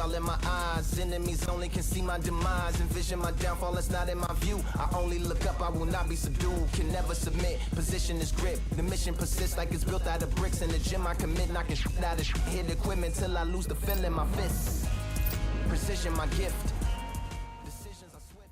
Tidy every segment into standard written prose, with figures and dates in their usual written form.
all in my eyes. Enemies only can see my demise. Envision my downfall, it's not in my view. I only look up, I will not be subdued. Can never submit, position is grip. The mission persists like it's built out of bricks. In the gym I commit, knocking shit out of shit. Hit equipment till I lose the feel in my fists. Precision my gift. Decisions are swift.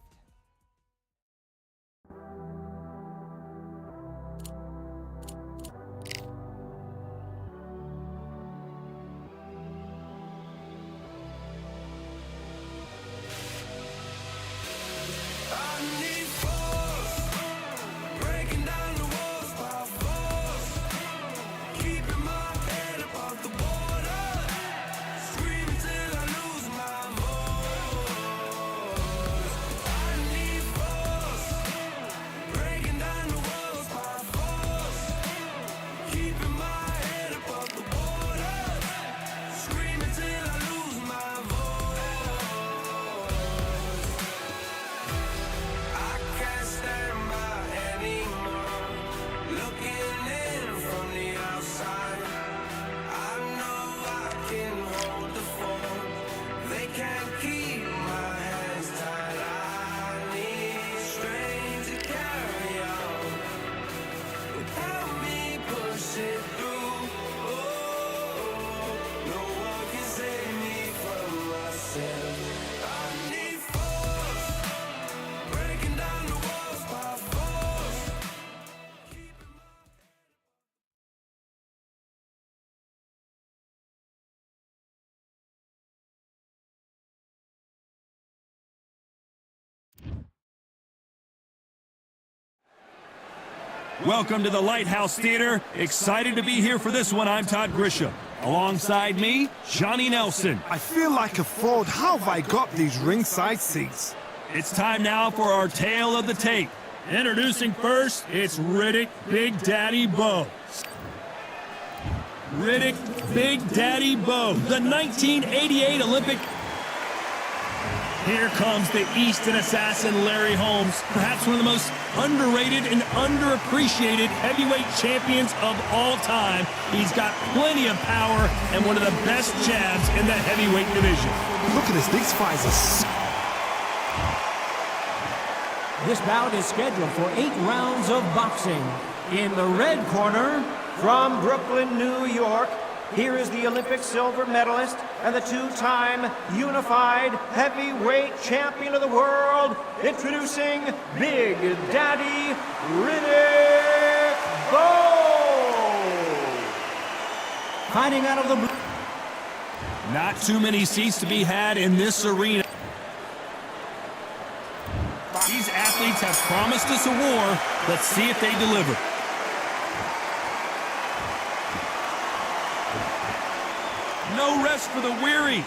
Welcome to the Lighthouse Theater. Excited to be here for this one. I'm Todd Grisham. Alongside me, Johnny Nelson. I feel like a fraud. How have I got these ringside seats? It's time now for our tale of the tape. Introducing first, it's Riddick Big Daddy Bo. Riddick Big Daddy Bo, the 1988 Olympic. Here comes the Easton assassin, Larry Holmes, perhaps one of the most underrated and underappreciated heavyweight champions of all time. He's got plenty of power and one of the best jabs in the heavyweight division. Look at this, these fights are... This bout is scheduled for 8 rounds of boxing. In the red corner, from Brooklyn, New York, here is the Olympic silver medalist and the 2-time unified heavyweight champion of the world, introducing Big Daddy Riddick Bowe. Fighting out of the blue. Not too many seats to be had in this arena. These athletes have promised us a war. Let's see if they deliver. No rest for the weary.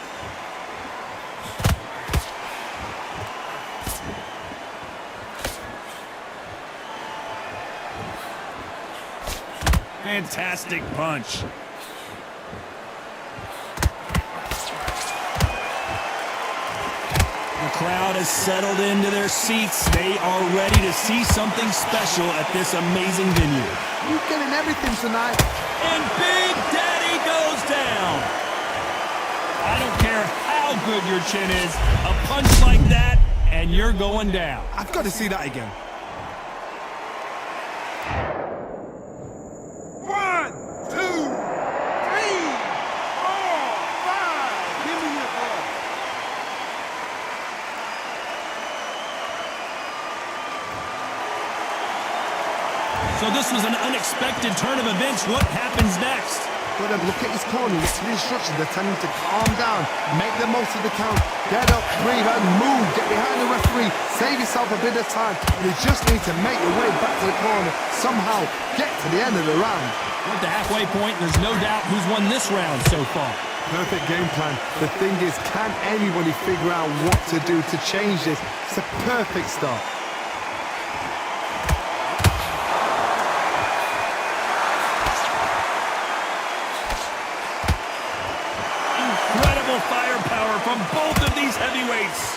Fantastic punch. The crowd has settled into their seats. They are ready to see something special at this amazing venue. You're getting everything tonight. And Big Daddy goes down. I don't care how good your chin is, a punch like that, and you're going down. I've got to see that again. 1, 2, 3, 4, 5. Give me your ball. So this was an unexpected turn of events. What happens next? But look at his corner, listen to the instructions. They're telling him to calm down, make the most of the count, get up, breathe, and move. Get behind the referee, save yourself a bit of time. You just need to make your way back to the corner, somehow get to the end of the round. At the halfway point, there's no doubt who's won this round so far. Perfect game plan. The thing is, can anybody figure out what to do to change this? It's a perfect start. Firepower from both of these heavyweights.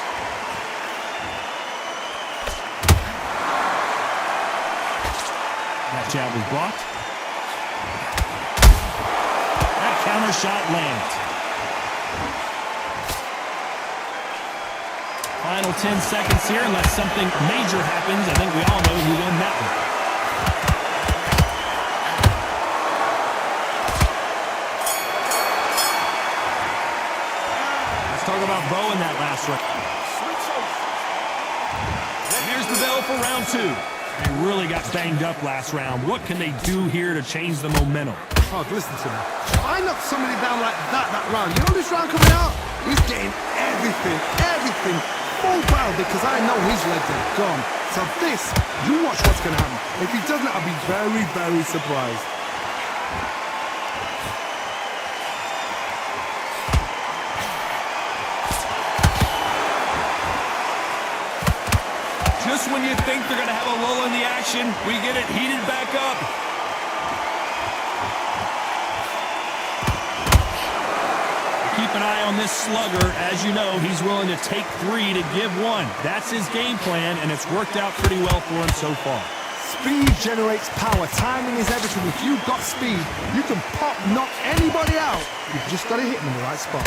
That jab was blocked. That counter shot lands. Final 10 seconds here, unless something major happens. I think we all know who won that one. Let's talk about Bo in that last round. Here's the bell for round 2. They really got banged up last round. What can they do here to change the momentum? Oh, listen to me. If I knock somebody down like that round, you know this round coming out? He's getting everything full barrel because I know his legs are gone. So this, you watch what's going to happen. If he doesn't, I'll be very surprised. Just when you think they're going to have a lull in the action, we get it heated back up. Keep an eye on this slugger. As you know, he's willing to take 3 to give 1. That's his game plan, and it's worked out pretty well for him so far. Speed generates power. Timing is everything. If you've got speed, you can knock anybody out. You've just got to hit them in the right spot.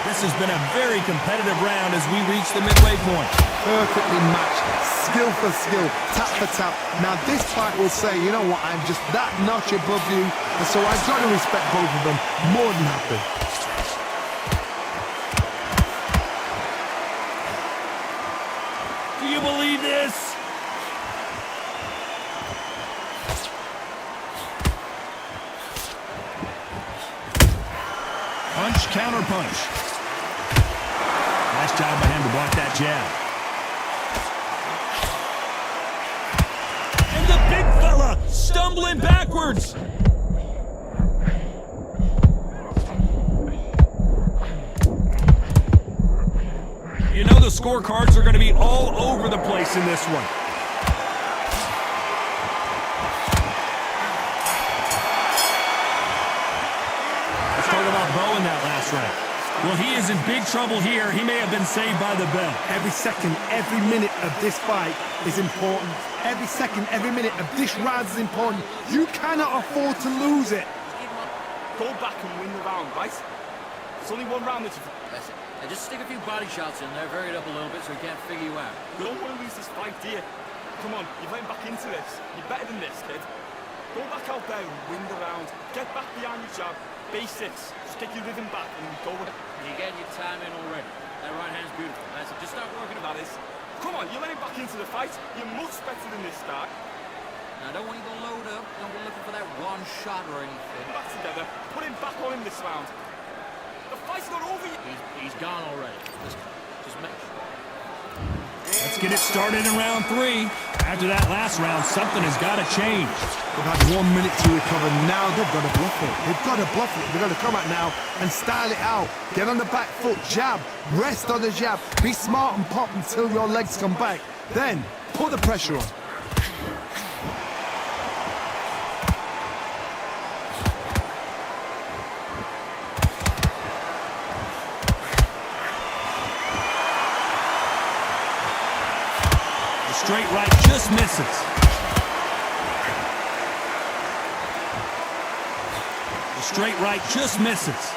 This has been a very competitive round as we reach the midway point. Perfectly matched, skill for skill, tap for tap. Now this fight will say, you know what, I'm just that notch above you, and so I've got to respect both of them more than happy. Do you believe this? Punch, counter punch. Nice job by him to block that jab. And the big fella stumbling backwards. You know the scorecards are going to be all over the place in this one. Let's talk about Bo in that last round. Well, he is in big trouble here. He may have been saved by the bell. Every second, every minute of this fight is important. Every second, every minute of this round is important. You cannot afford to lose it. Go back and win the round, right? It's only one round that you... That's it. And just stick a few body shots in there, vary it up a little bit so he can't figure you out. You don't want to lose this fight, do you? Come on, you're getting back into this. You're better than this, kid. Go back out there and win the round. Get back behind your jab. Basics. Just get your rhythm back and go with it. You're getting your time in already. That right hand's beautiful. That's it. Just start working about That is. Come on, you're getting back into the fight. You're much better than this start. Now, don't want you to load up. Don't go looking for that one shot or anything. Back together. Put him back on him this round. The fight's not over yet. He's gone already. Just make sure. Let's get it started in round 3. After that last round, something has got to change. They've had 1 minute to recover. Now they've got to bluff it. They've got to bluff it. They've got to come out now and style it out. Get on the back foot, jab, rest on the jab. Be smart and pop until your legs come back. Then put the pressure on. Straight right just misses. The straight right just misses.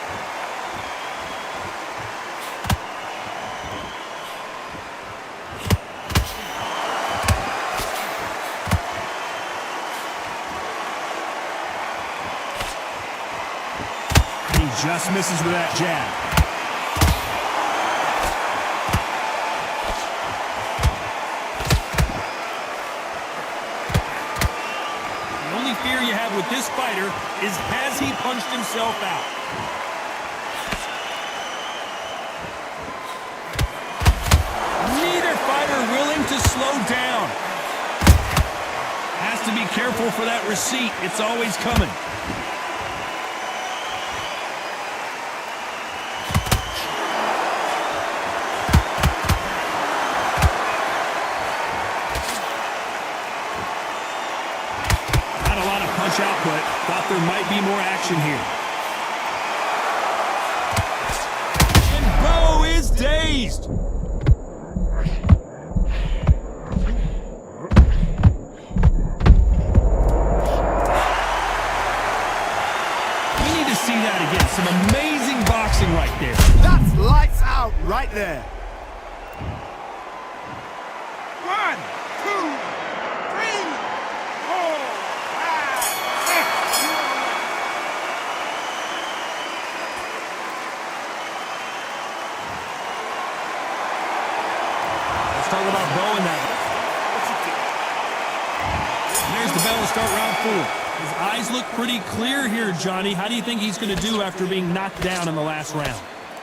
He just misses with that jab. Fear you have with this fighter is, has he punched himself out? Neither fighter willing to slow down. Has to be careful for that receipt. It's always coming. Output. Thought there might be more action here. And Bo is dazed. modern boxing right there. That's lights out right there. 1, 2, 3, 4, 5, 6. Let's talk about Bo in that. And there's the bell to start round 4. His eyes look pretty clear here, Johnny. How do you think he's going to do after being knocked down in the last round?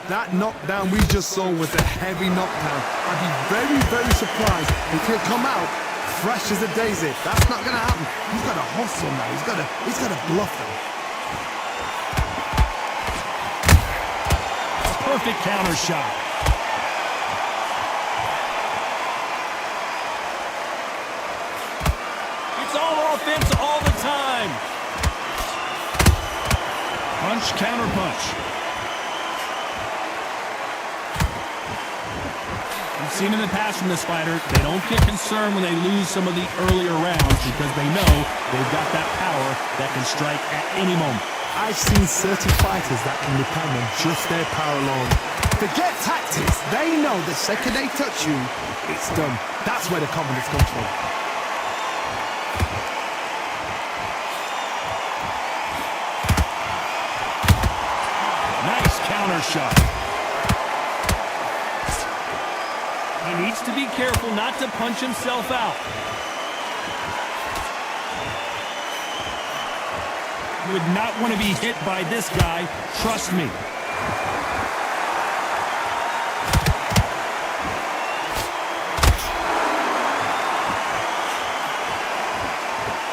That knockdown we just saw was a heavy knockdown. I'd be very, very surprised if he'll come out fresh as a daisy. That's not going to happen. He's got to hustle now. He's got to bluff him. Perfect counter shot. It's all offense all the time. Punch, counter punch. We've seen in the past from this fighter, they don't get concerned when they lose some of the earlier rounds because they know they've got that power that can strike at any moment. I've seen certain fighters that can depend on just their power alone. Forget tactics. They know the second they touch you, it's done. That's where the confidence comes from. Nice counter shot. He needs to be careful not to punch himself out. You would not want to be hit by this guy, trust me.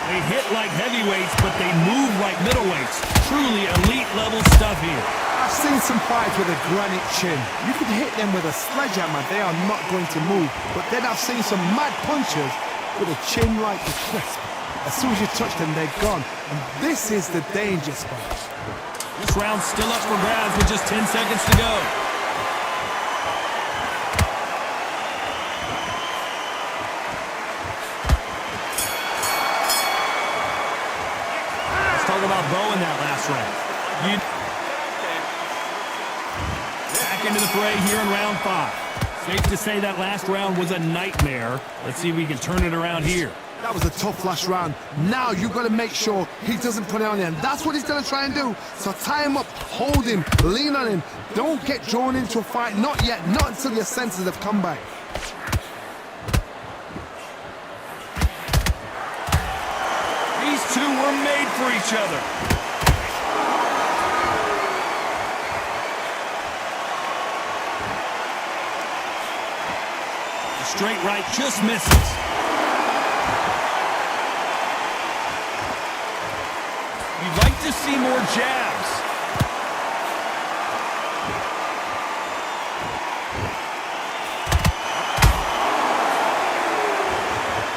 They hit like heavyweights, but they move like middleweights. Truly elite level stuff here. I've seen some fights with a granite chin. You could hit them with a sledgehammer, they are not going to move. But then I've seen some mad punchers with a chin like a crisp. As soon as you touch them, they're gone. And this is the danger spot. This round's still up for grabs with just 10 seconds to go. Let's talk about Bo in that last round. Back into the fray here in round 5. Safe to say that last round was a nightmare. Let's see if we can turn it around here. That was a tough last round. Now you've got to make sure he doesn't put it on you. And that's what he's going to try and do. So tie him up, hold him, lean on him. Don't get drawn into a fight. Not yet. Not until your senses have come back. These two were made for each other. The straight right just misses. You'd like to see more jabs.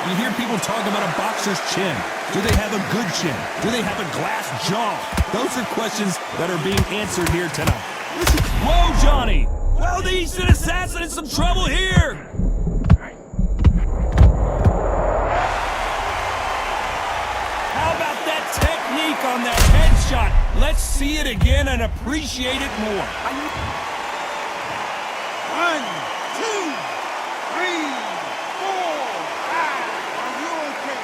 You hear people talk about a boxer's chin. Do they have a good chin? Do they have a glass jaw? Those are questions that are being answered here tonight. Whoa, Johnny! Well, the Eastern Assassin in some trouble here! On that headshot. Let's see it again and appreciate it more. 1, 2, 3, 4, 5. Are you okay?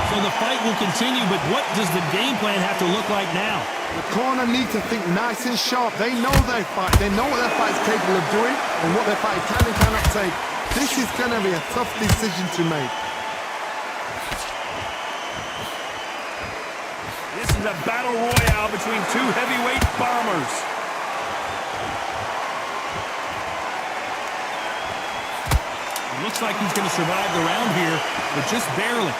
So the fight will continue, but what does the game plan have to look like now? The corner need to think nice and sharp. They know their fight. They know what their fight is capable of doing and what their fight can and cannot take. This is going to be a tough decision to make. This is a battle royale between two heavyweight bombers. It looks like he's going to survive the round here, but just barely.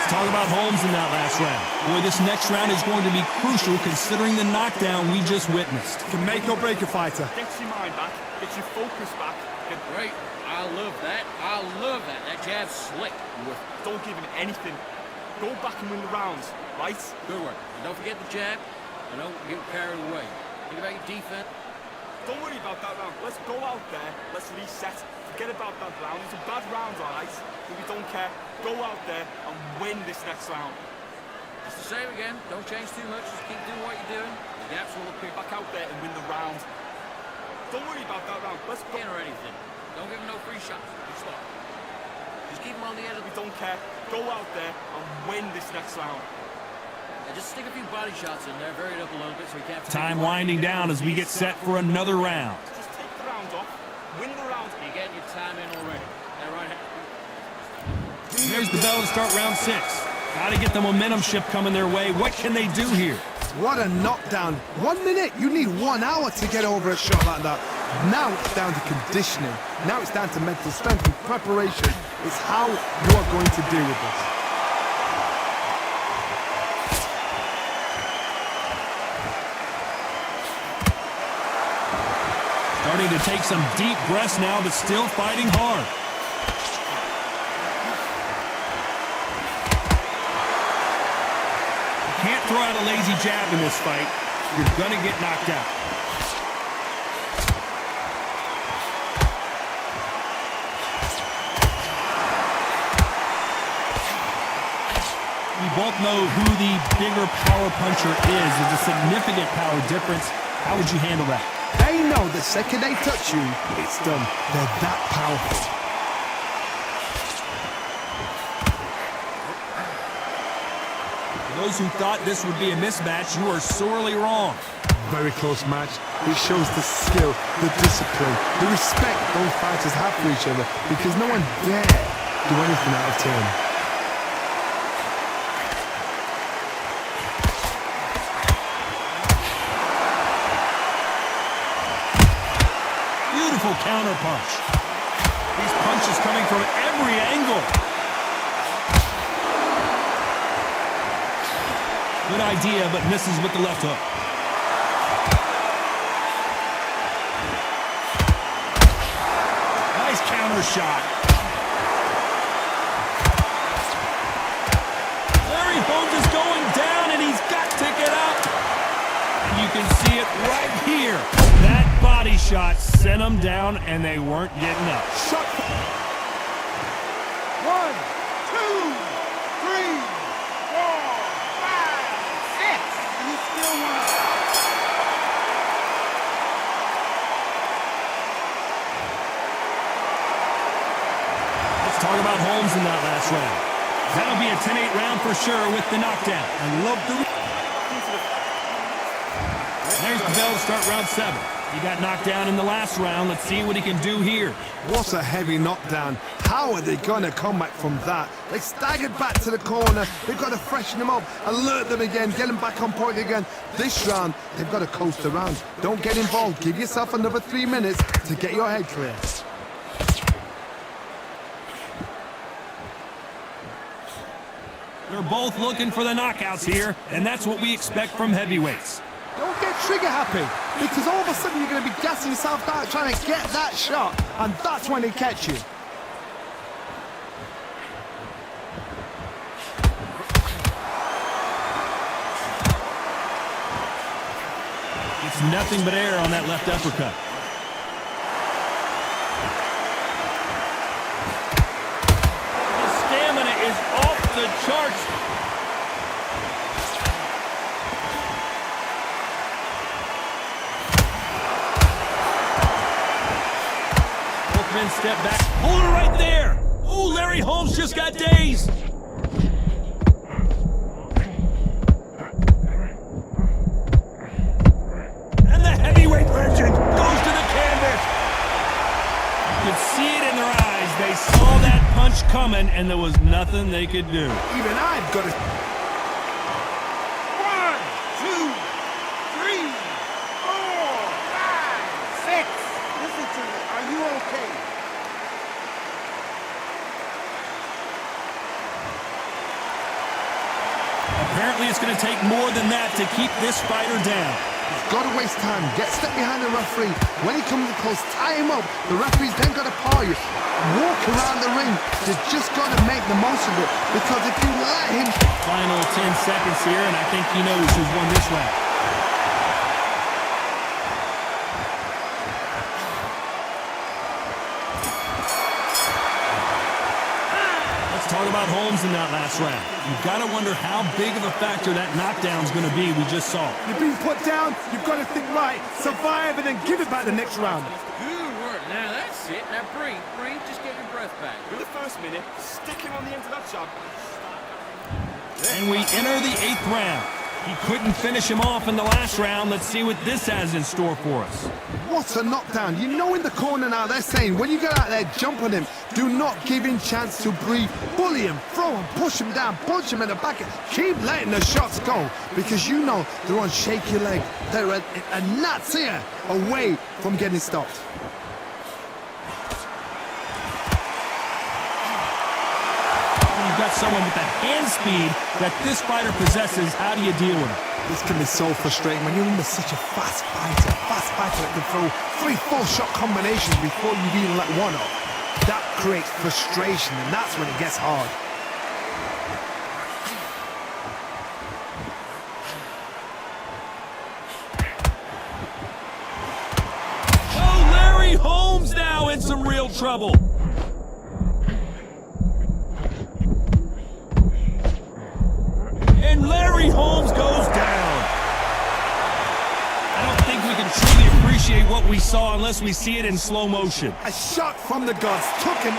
Talk about Holmes in that last round. Boy, this next round is going to be crucial considering the knockdown we just witnessed. Can make or break a fighter. Get your mind back. Get your focus back. Great. I love that. I love that. That jab's slick. Don't give him anything. Go back and win the rounds, right? Good work. And don't forget the jab. And don't get carried away. Think defense. Don't worry about that round. Let's go out there. Let's reset. Forget about that round. It's a bad round, all right? But we don't care. Go out there and win this next round. It's the same again. Don't change too much. Just keep doing what you're doing. The gaps will appear. Back out there and win the round. Don't worry about that round. Let's go. Or anything. Don't give him no free shots. Just stop. Just keep him on the edge of We the... don't care. Go out there and win this next round. And just stick a few body shots in there. Vary it up a little bit so he can't... Time winding down as we get set for another round. Just take the round off. Win the round. You're getting your time in already. That right hand. There's the bell to start round 6. Got to get the momentum shift coming their way. What can they do here? What a knockdown. 1 minute, you need 1 hour to get over a shot like that. Now it's down to conditioning. Now it's down to mental strength and preparation. It's how you are going to deal with this. Starting to take some deep breaths now, but still fighting hard. You can't throw out a lazy jab in this fight. You're going to get knocked out. We both know who the bigger power puncher is. There's a significant power difference. How would you handle that? They know the second they touch you, it's done. They're that powerful. For those who thought this would be a mismatch, you are sorely wrong. Very close match. It shows the skill, the discipline, the respect both fighters have for each other because no one dare do anything out of turn. Beautiful counter punch. These punches coming from every angle. Good idea, but misses with the left hook. Nice counter shot. Larry Holmes is going down, and he's got to get up. You can see it right here. That body shot sent them down, and they weren't getting up. Shot. 1, 2, 3, 4, 5, 6. You still want it. Let's talk about Holmes in that last round. That'll be a 10-8 round for sure with the knockdown. I love the... There's the bell to start round 7. He got knocked down in the last round. Let's see what he can do here. What a heavy knockdown. How are they going to come back from that? They staggered back to the corner. They've got to freshen them up, alert them again, get them back on point again. This round, they've got to coast around. Don't get involved. Give yourself another 3 minutes to get your head clear. They're both looking for the knockouts here, and that's what we expect from heavyweights. Don't get trigger happy, because all of a sudden you're going to be gassing yourself out trying to get that shot, and that's when they catch you. It's nothing but air on that left uppercut. The stamina is off the charts. Both men step back. Hold it right there. Ooh, Larry Holmes just got dazed. And the heavyweight legend goes to the canvas. You could see it in their eyes. They saw that punch coming, and there was nothing they could do. Even I've got to... 1, 2, 3, 4, 5, 6. Listen to me. Are you okay? Apparently, it's going to take more than that to keep this fighter down. He's got to waste time. Get step behind the referee. When he comes close, tie him up. The referee's then got to paw you. Walk around the ring. You've just got to make the most of it. Because if you let him... Final 10 seconds here, and I think he knows who's won this round. Holmes in that last round. You've got to wonder how big of a factor that knockdown's going to be we just saw. You've been put down, you've got to think right, survive and then give it back the next round. Good work. Now that's it. Now breathe. Just get your breath back. In the first minute, stick him on the end of that jab. And we enter the 8th round. He couldn't finish him off in the last round. Let's see what this has in store for us. What a knockdown. You know in the corner now they're saying when you get out there, jump on him. Do not give him chance to breathe. Bully him, throw him, push him down, punch him in the back. Keep letting the shots go because you know they're on shaky leg. They're a gnat's ear away from getting stopped. You've got someone with the hand speed that this fighter possesses. How do you deal with it? This can be so frustrating when you're under such a fast fighter that can throw 3-4 shot combinations before you even let one up. That creates frustration, and that's when it gets hard. Oh, Larry Holmes now in some real trouble. And Larry Holmes goes down. I don't think we can truly appreciate what we saw unless we see it in slow motion. A shot from the gods took him. 1,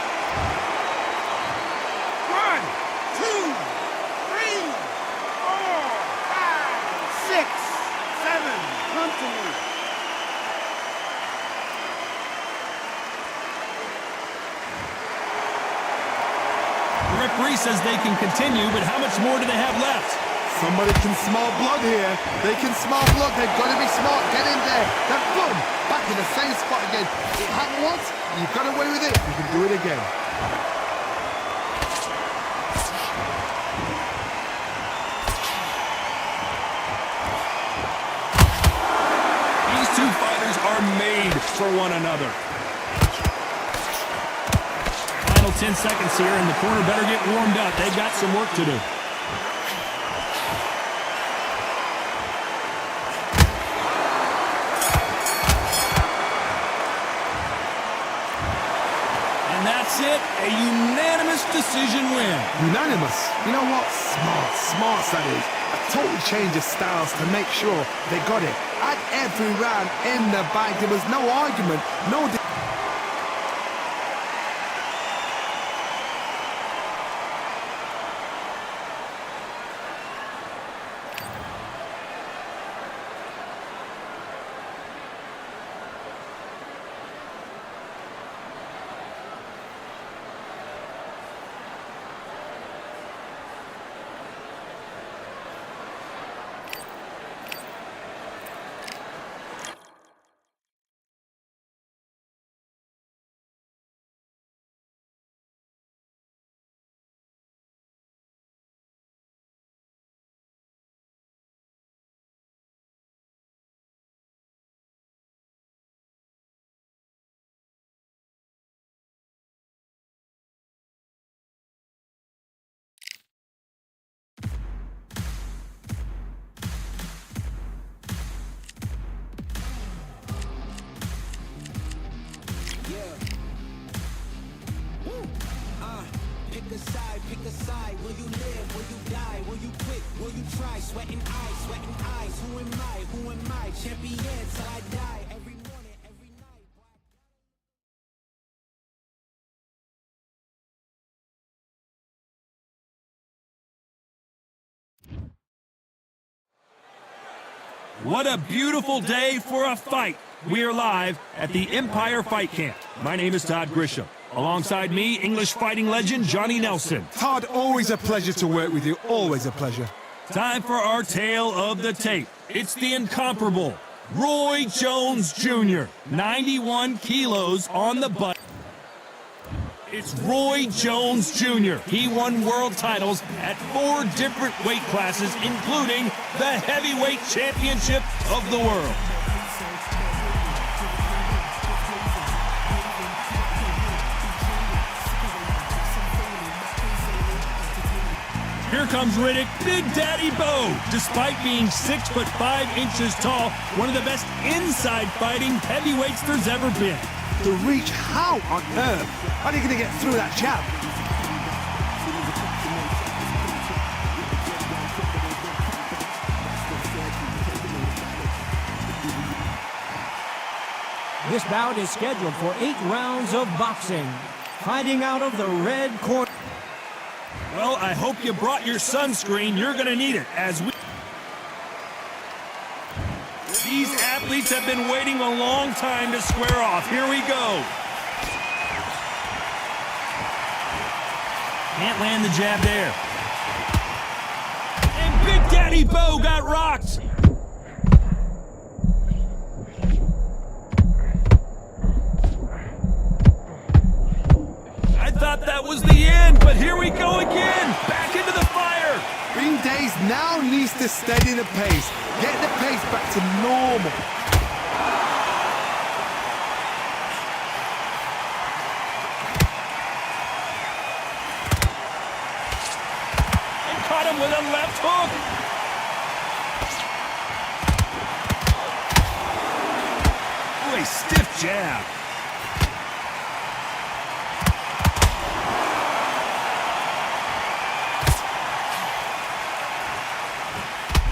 2, 3, 4, 5, 6, 7. Come to me. The referee says they can continue, but how much more do they have left? Somebody can smell blood here. They can smell blood. They've got to be smart. Get in there. Then boom, back in the same spot again. It happened once. You got away with it. You can do it again. These two fighters are made for one another. Final 10 seconds here, and the corner better get warmed up. They've got some work to do. And that's it, a unanimous decision win. Unanimous. You know what? Smart that is. A total change of styles to make sure they got it. At every round in the bag, there was no argument, no... Pick a side. Will you live? Will you die? Will you quit? Will you try? Sweating eyes. Who am I? Champion till I die. Every morning, every night. What a beautiful day for a fight. We are live at the Empire Fight Camp. My name is Todd Grisham. Alongside me, English fighting legend Johnny Nelson. Todd, always a pleasure to work with you. Always a pleasure. Time for our tale of the tape. It's the incomparable Roy Jones Jr. 91 kilos on the butt. It's Roy Jones Jr. He won world titles at 4 different weight classes, including the heavyweight championship of the world. Here comes Riddick, Big Daddy Bo. Despite being 6'5" tall, one of the best inside fighting heavyweights there's ever been. The reach, how on earth are they going to get through that jab? This bout is scheduled for 8 rounds of boxing. Fighting out of the red corner. Well, I hope you brought your sunscreen. You're going to need it as we... These athletes have been waiting a long time to square off. Here we go. Can't land the jab there. And Big Daddy Bo got rocked. I thought that was the end, but here we go again. Back into the fire. Green Days now needs to steady the pace. Get the pace back to normal. And caught him with a left hook. Ooh, a stiff jab.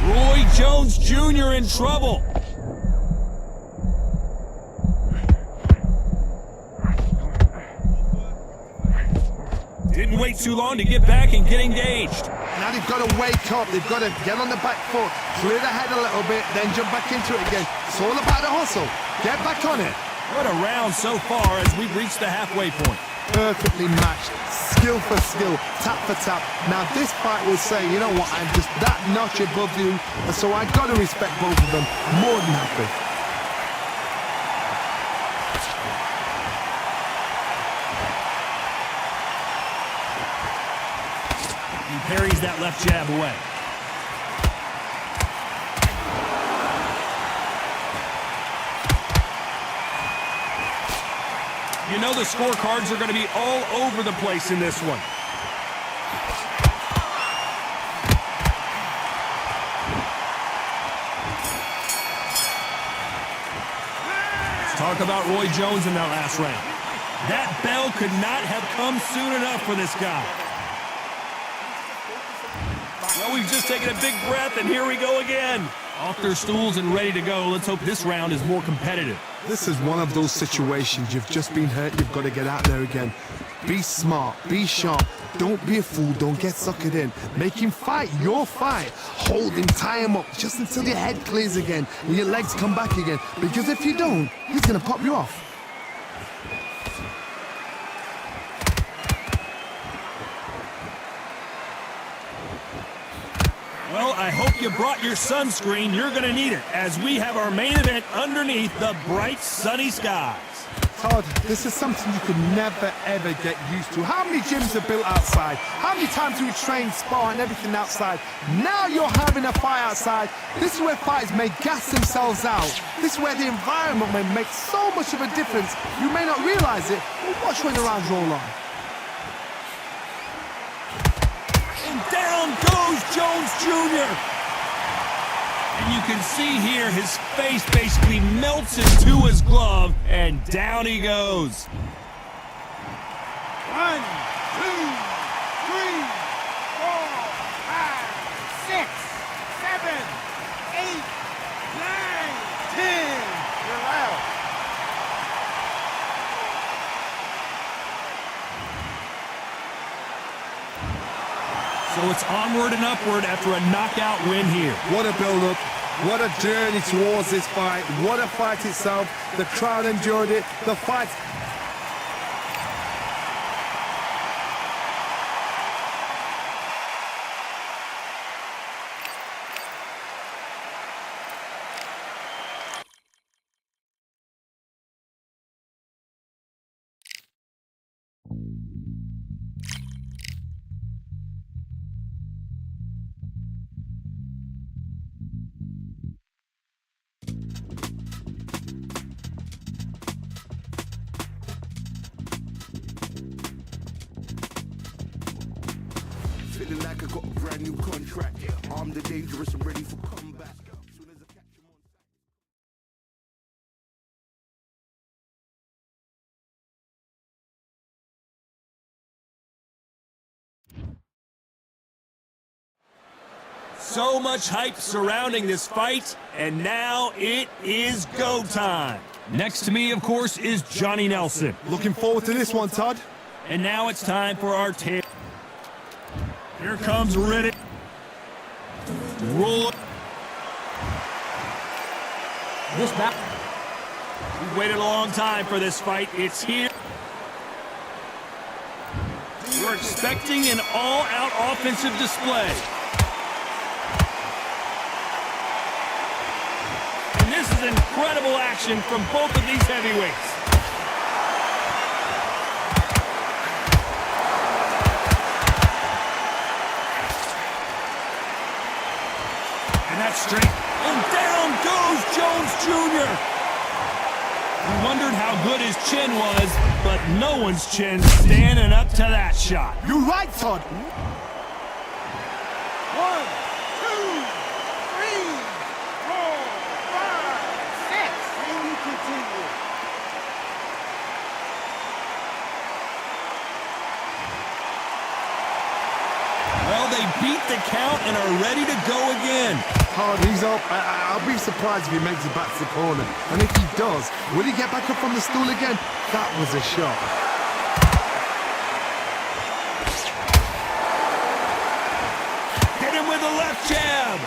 Roy Jones Jr. in trouble. Didn't wait too long to get back and get engaged. Now they've got to wake up. They've got to get on the back foot, clear the head a little bit, then jump back into it again. It's all about the hustle. Get back on it. What a round so far as we've reached the halfway point. Perfectly matched, skill for skill, tap for tap. Now this fight will say, you know what, I'm just that notch above you, and so I got to respect both of them more than happy. He parries that left jab away. You know the scorecards are going to be all over the place in this one. Let's talk about Roy Jones in that last round. That bell could not have come soon enough for this guy. Well, we've just taken a big breath, and here we go again. Off their stools and ready to go. Let's hope this round is more competitive. This is one of those situations. You've just been hurt. You've got to get out there again. Be smart. Be sharp. Don't be a fool. Don't get suckered in. Make him fight your fight. Hold him. Tie him up just until your head clears again and your legs come back again. Because if you don't, he's going to pop you off. Well, I hope you brought your sunscreen. You're going to need it as we have our main event underneath the bright, sunny skies. Todd, this is something you could never, ever get used to. How many gyms are built outside? How many times do we train, spar, and everything outside? Now you're having a fight outside. This is where fighters may gas themselves out. This is where the environment may make so much of a difference. You may not realize it, but watch when the rounds roll on. And down goes Jones Jr. And you can see here his face basically melts into his glove, and down he goes. 1, 2, 3, 4, 5, 6, 7, 8, 9, 10. You're out. So it's onward and upward after a knockout win here. What a build-up. What a journey towards this fight. What a fight itself. The crowd enjoyed it. The fight... Feeling like I got a brand new contract. Armed and dangerous and ready for comeback. Soon as I catch him on... So much hype surrounding this fight, and now it is go time. Next to me, of course, is Johnny Nelson. Looking forward to this one, Todd. And now it's time for our tale. Here comes Riddick. Roll. This bout. We waited a long time for this fight. It's here. We're expecting an all-out offensive display. And this is incredible action from both of these heavyweights. And that's straight. And down goes Jones Jr. We wondered how good his chin was, but no one's chin standing up to that shot. You're right, Todd. 1, 2, 3, 4, 5, 6. And you continue. Well, they beat the count and are ready to go again. Todd, he's up. I'll be surprised if he makes it back to the corner. And if he does, will he get back up from the stool again? That was a shot. Hit him with a left jab.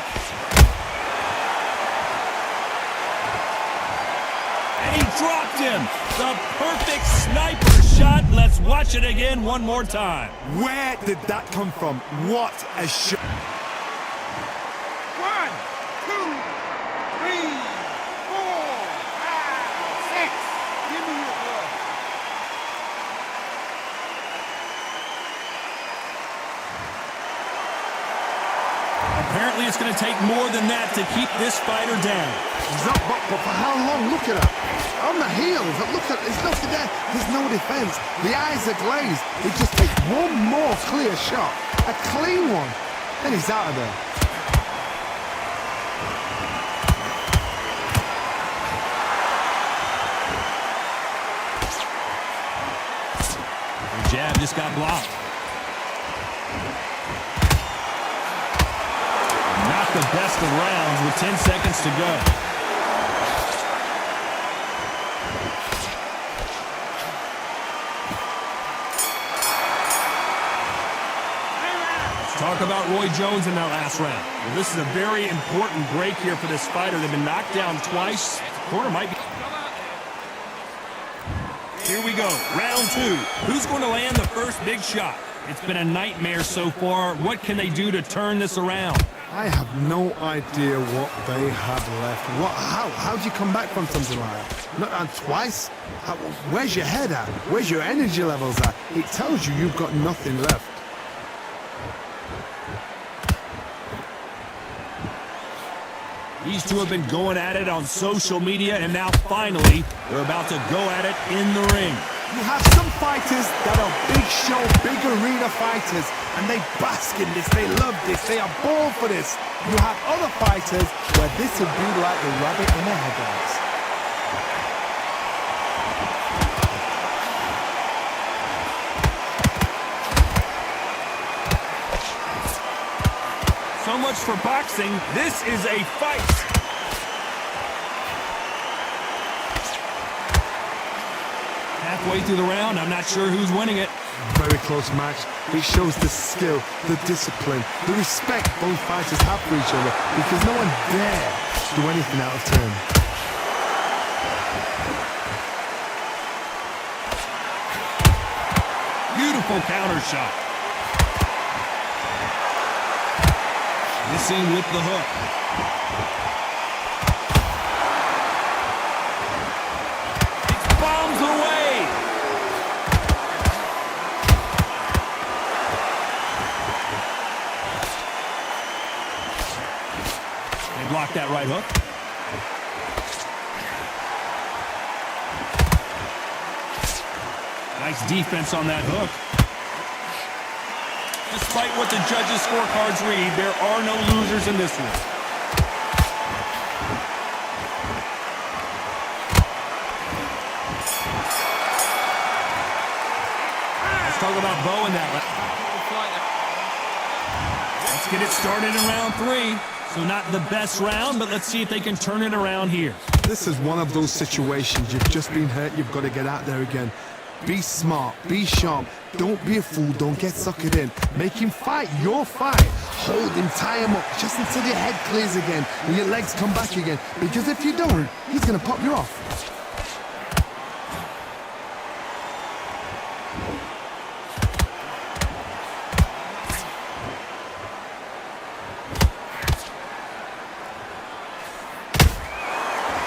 And he dropped him. The perfect sniper shot. Let's watch it again one more time. Where did that come from? What a shot. 1, 2, 3, 4, 5, 6. Give me your boy. Apparently it's going to take more than that to keep this fighter down. He's up, but for how long? Look at that. On the heels. Look at, there's nothing there. There's no defense. The eyes are glazed. He just takes one more clear shot. A clean one. Then he's out of there. The jab just got blocked. Not the best of rounds with 10 seconds to go. Let's talk about Roy Jones in that last round. Well, this is a very important break here for this fighter. They've been knocked down twice. The corner might be... Here we go, round 2. Who's going to land the first big shot? It's been a nightmare so far. What can they do to turn this around? I have no idea what they have left. How do you come back from something like that? Not on twice? Where's your head at? Where's your energy levels at? It tells you you've got nothing left. These two have been going at it on social media, and now finally, they're about to go at it in the ring. You have some fighters that are big show, big arena fighters, and they bask in this, they love this, they are born for this. You have other fighters where this would be like the rabbit in the headlights. So much for boxing. This is a fight. Halfway through the round, I'm not sure who's winning it. Very close match. It shows the skill, the discipline, the respect both fighters have for each other because no one dare do anything out of turn. Beautiful counter shot. Missing with the hook. It's bombs away. They blocked that right hook. Nice defense on that hook. Despite what the judges' scorecards read, there are no losers in this one. Let's talk about Bo in that. Let's get it started in round 3. So not the best round, but let's see if they can turn it around here. This is one of those situations. You've just been hurt. You've got to get out there again. Be smart. Be sharp. Don't be a fool. Don't get suckered in. Make him fight your fight. Hold him. Tie him up just until your head clears again and your legs come back again. Because if you don't, he's going to pop you off.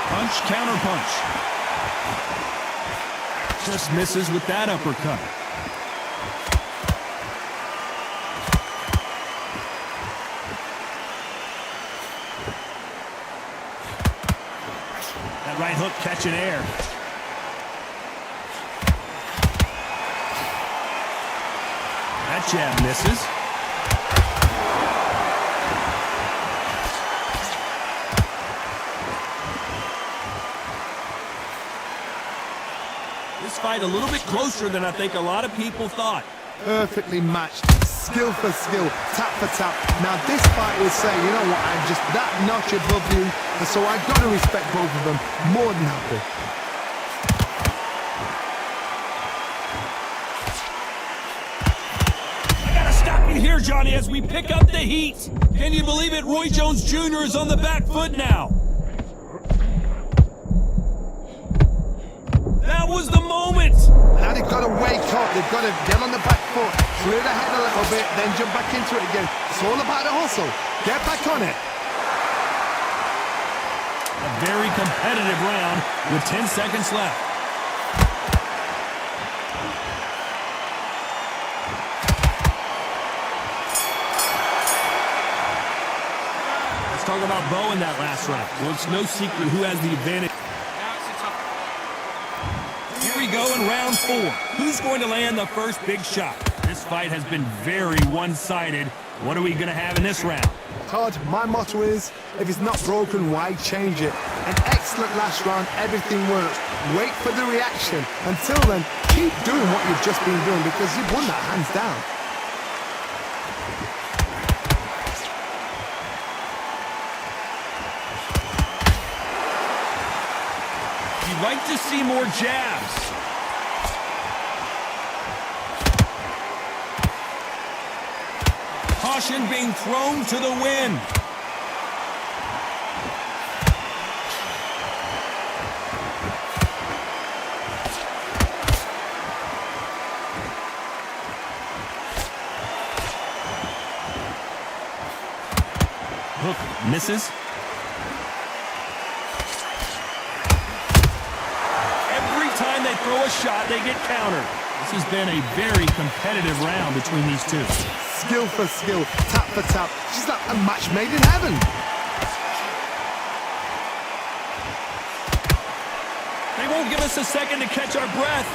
Punch, counter punch. Just misses with that uppercut. That right hook catching air. That jab misses. This fight a little bit closer than I think a lot of people thought. Perfectly matched, skill for skill, tap for tap. Now this fight will say, you know what, I'm just that notch above you, and so I've got to respect both of them. More than happy. I gotta stop you here, Johnny, as we pick up the heat. Can you believe it? Roy Jones Jr. is on the back foot now. That was the moment. Now they've got to wake up, they've got to get on the back foot, clear the head a little bit, then jump back into it again. It's all about the hustle. Get back on it. A very competitive round with 10 seconds left. Let's talk about Bo in that last round. Well, it's no secret who has the advantage. Here we go in round 4. Who's going to land the first big shot? This fight has been very one-sided. What are we going to have in this round? Todd, my motto is, if it's not broken, why change it? An excellent last round, everything works. Wait for the reaction. Until then, keep doing what you've just been doing because you've won that hands down. You'd like to see more jabs. Caution being thrown to the wind. Hook misses. Every time they throw a shot, they get countered. This has been a very competitive round between these two. Skill for skill, tap for tap. She's like a match made in heaven. They won't give us a second to catch our breath.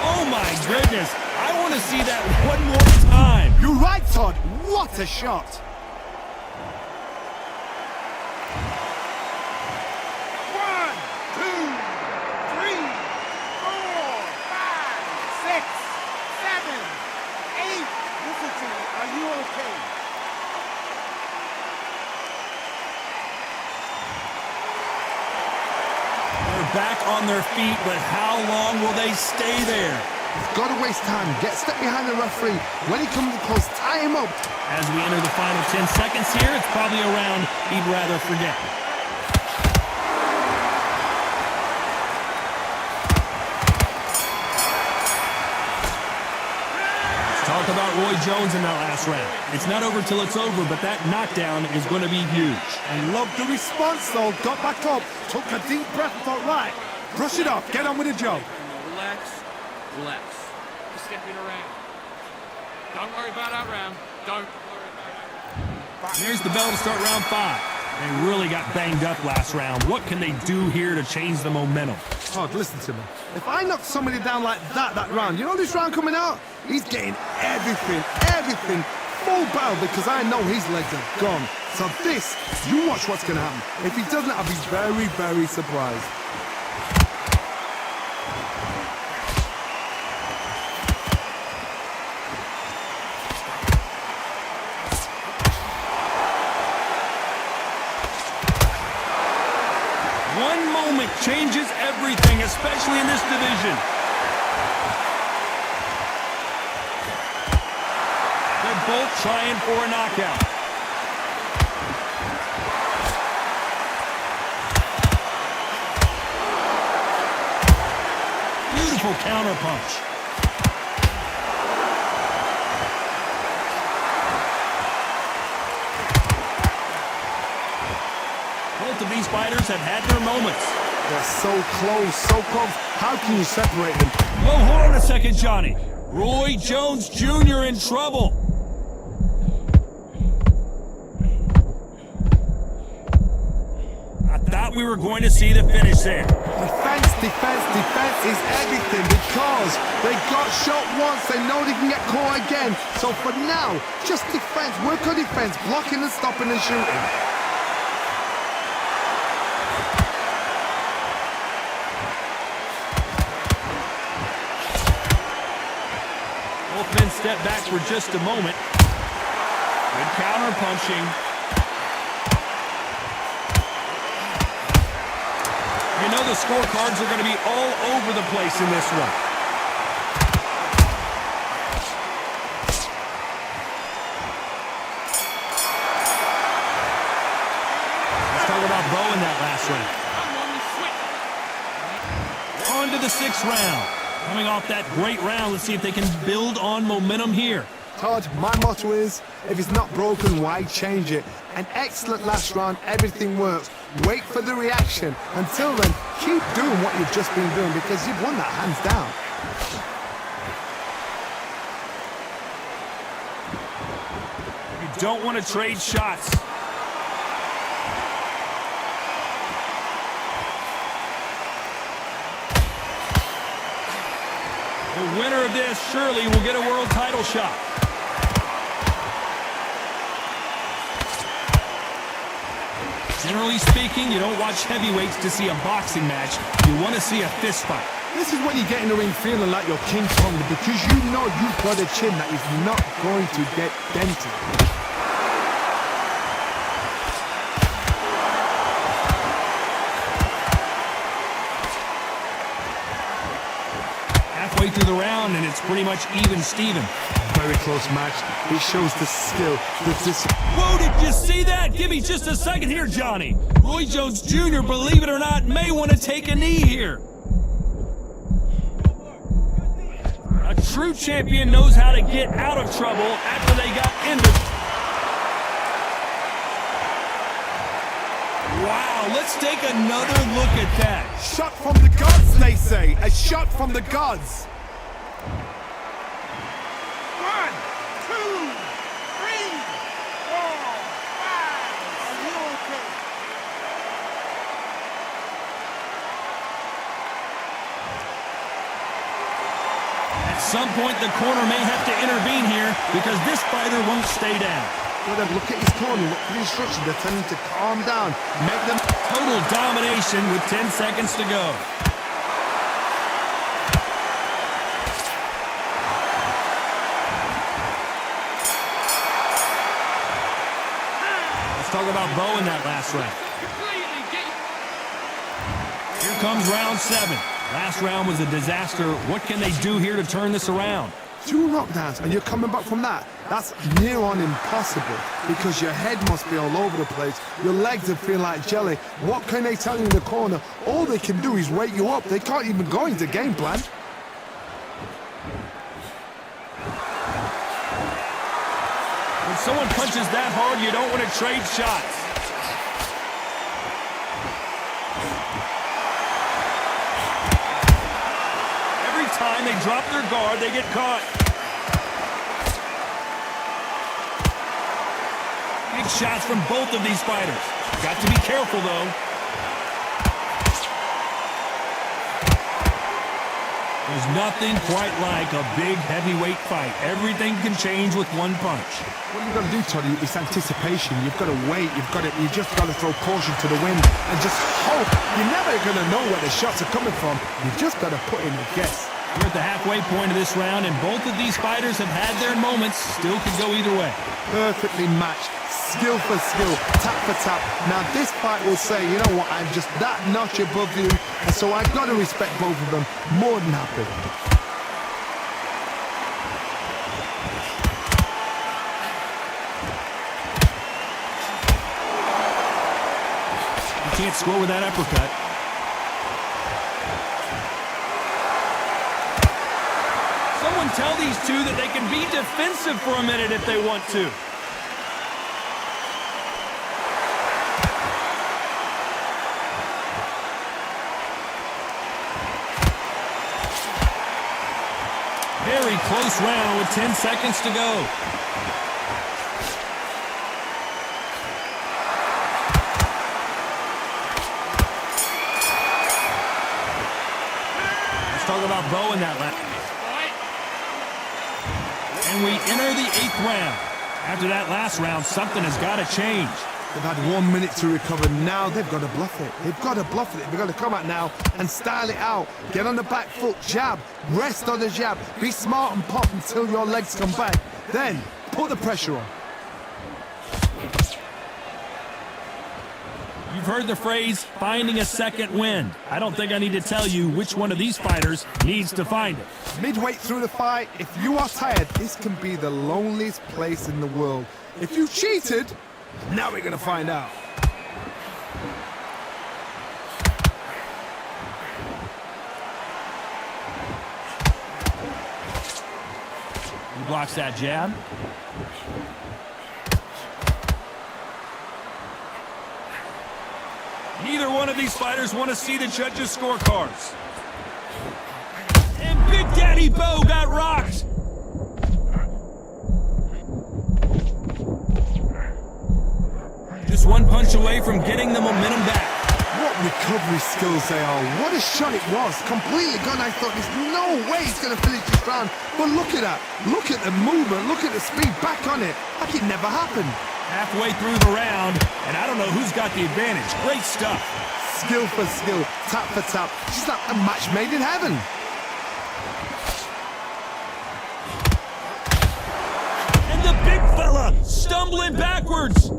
Oh my goodness. I want to see that one more time. You're right, Todd. What a shot. Back on their feet, but how long will they stay there? You've got to waste time. Get step behind the referee. When he comes close, tie him up. As we enter the final 10 seconds here, it's probably a round he'd rather forget. Talk about Roy Jones in that last round. It's not over till it's over, but that knockdown is going to be huge. I love the response, though. Got back up, took a deep breath and thought, right, brush it off, get on with the job. Relax, relax. Just stepping around. Don't worry about that round. Don't worry about it. There's the bell to start round 5. They really got banged up last round. What can they do here to change the momentum? Todd, listen to me. If I knock somebody down like that round, you know this round coming out? He's getting everything, full barrel because I know his legs are gone. So this, you watch what's going to happen. If he doesn't, I'll be very, very surprised. One moment changes everything, especially in this division. They're both trying for a knockout. Beautiful counterpunch. Both of these fighters have had their moments. They're so close, so close. How can you separate them? Whoa, hold on a second, Johnny. Roy Jones Jr. in trouble. I thought we were going to see the finish there. Defense is everything because they got shot once, they know they can get caught again. So for now, just defense, work on defense, blocking and stopping and shooting. Both men step back for just a moment. Good counter punching. You know the scorecards are going to be all over the place in this one. Let's talk about Bo in that last round. On to the 6th round. Coming off that great round, let's see if they can build on momentum here. Todd, my motto is, if it's not broken, why change it? An excellent last round, everything works. Wait for the reaction. Until then, keep doing what you've just been doing because you've won that hands down. You don't want to trade shots. The winner of this surely will get a world title shot. Generally speaking, you don't watch heavyweights to see a boxing match. You want to see a fist fight. This is when you get in the ring feeling like you're King Kong because you know you've got a chin that is not going to get dented. Halfway through the round, and it's pretty much even Steven. Very close match. It shows the skill, the discipline. Whoa, did you see that? Give me just a second here, Johnny. Roy Jones Jr., believe it or not, may want to take a knee here. A true champion knows how to get out of trouble after they got into. Wow, let's take another look at that. Shot from the gods, they say. A shot from the gods. 1, 2, 3, 4, 5. Are you okay? At some point, the corner may have to intervene here because this fighter won't stay down. Well, then look at his corner, look at the instructions. They're telling him to calm down, make them. Total domination with 10 seconds to go. Let's talk about Bo in that last round. Here comes round 7. Last round was a disaster. What can they do here to turn this around? 2 knockdowns and you're coming back from that. That's near on impossible because your head must be all over the place. Your legs are feeling like jelly. What can they tell you in the corner? All they can do is wake you up. They can't even go into game plan. When someone punches that hard, you don't want to trade shots. Every time they drop their guard, they get caught. Big shots from both of these fighters. Got to be careful, though. There's nothing quite like a big heavyweight fight. Everything can change with one punch. What you've got to do, Toddy, is anticipation. You've got to wait. You just got to throw caution to the wind and just hope. You're never going to know where the shots are coming from. You've just got to put in a guess. We're at the halfway point of this round, and both of these fighters have had their moments. Still could go either way. Perfectly matched. skill for skill, tap for tap. Now this fight will say, you know what, I'm just that notch above you, and so I've got to respect both of them. More than happy. You can't score with that uppercut. Someone tell these two that they can be defensive for a minute if they want to. Very close round with 10 seconds to go. Let's talk about Bo in that lap. And we enter the 8th round. After that last round, something has got to change. They've had 1 minute to recover. Now they've got to bluff it. They've got to bluff it. They've got to come out now and style it out. Get on the back foot, jab, rest on the jab. Be smart and pop until your legs come back. Then put the pressure on. You've heard the phrase, finding a second wind. I don't think I need to tell you which one of these fighters needs to find it. Midway through the fight, if you are tired, this can be the loneliest place in the world. If you cheated, now we're going to find out. He blocks that jab. Neither one of these fighters want to see the judges' scorecards. And Big Daddy Bo got rocked. Just one punch away from getting the momentum back. What recovery skills they are. What a shot it was. Completely gone. I thought there's no way he's going to finish this round. But look at that. Look at the movement. Look at the speed. Back on it. Like it never happened. Halfway through the round, and I don't know who's got the advantage. Great stuff. Skill for skill. Tap for tap. Just like a match made in heaven. And the big fella stumbling backwards.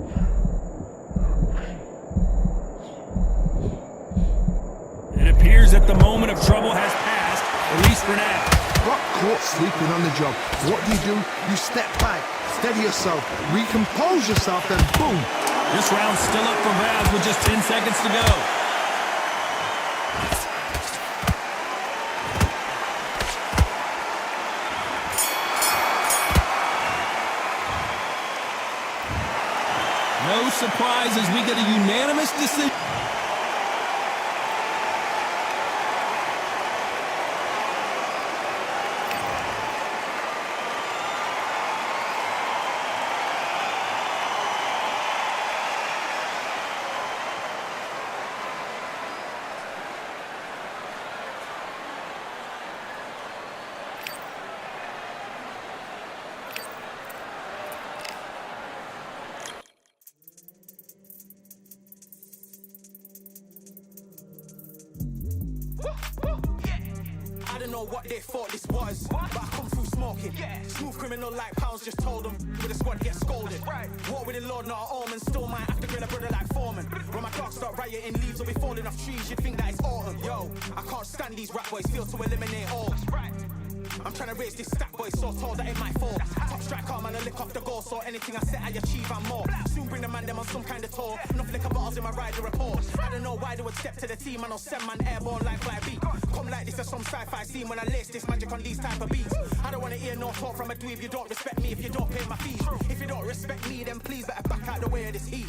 It appears that the moment of trouble has passed, at least for now. Got caught sleeping on the job. What do? You step back, steady yourself, recompose yourself, then boom. This round's still up for grabs with just 10 seconds to go. No surprise as we get a unanimous decision. I don't know what they thought this was, but I come through smoking. Smooth criminal like pounds, just told them with a squad get scolded. Walk with the Lord, not an omen. Still might have to grill a brother like Foreman. When my dogs start rioting, leaves will be falling off trees. You'd think that it's autumn. Yo, I can't stand these rap boys, feel to eliminate all. I'm trying to raise this stat boy, so tall that it might fall. Top striker, man, I lick off the goal, so anything I set, I achieve and more. Soon bring the man them on some kind of tour. Enough liquor bottles in my rider report. I don't know why they would step to the team, and I'll send man airborne like fly beat. Come like this as some sci-fi scene when I lace this magic on these type of beats. I don't wanna hear no talk from a dweeb. You don't respect me if you don't pay my fees. If you don't respect me, then please better back out the way of this heat.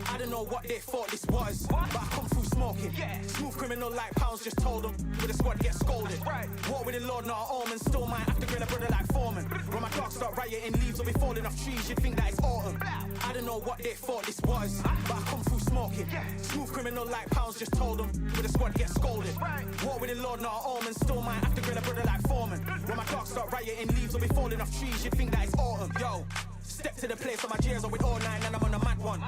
I don't know what they thought this was, but I come through smoking. Smooth criminal like pounds, just told them with a squad get scolded. Walk with the Lord, not an omen. Still might have to grill a brother like Foreman. When my dogs start rioting, leaves will be falling off trees. You'd think that it's autumn. I don't know what they thought this was, but I come through smoking. smoking. Smooth criminal like pounds, just told them. With a squad get scolded. War with the Lord, not an omen. Still might have to grill a brother like Foreman. When my dogs start rioting, leaves will be falling off trees. You'd think that it's autumn. Yo, step to the place on my jeers are with all nine and I'm on a mad one.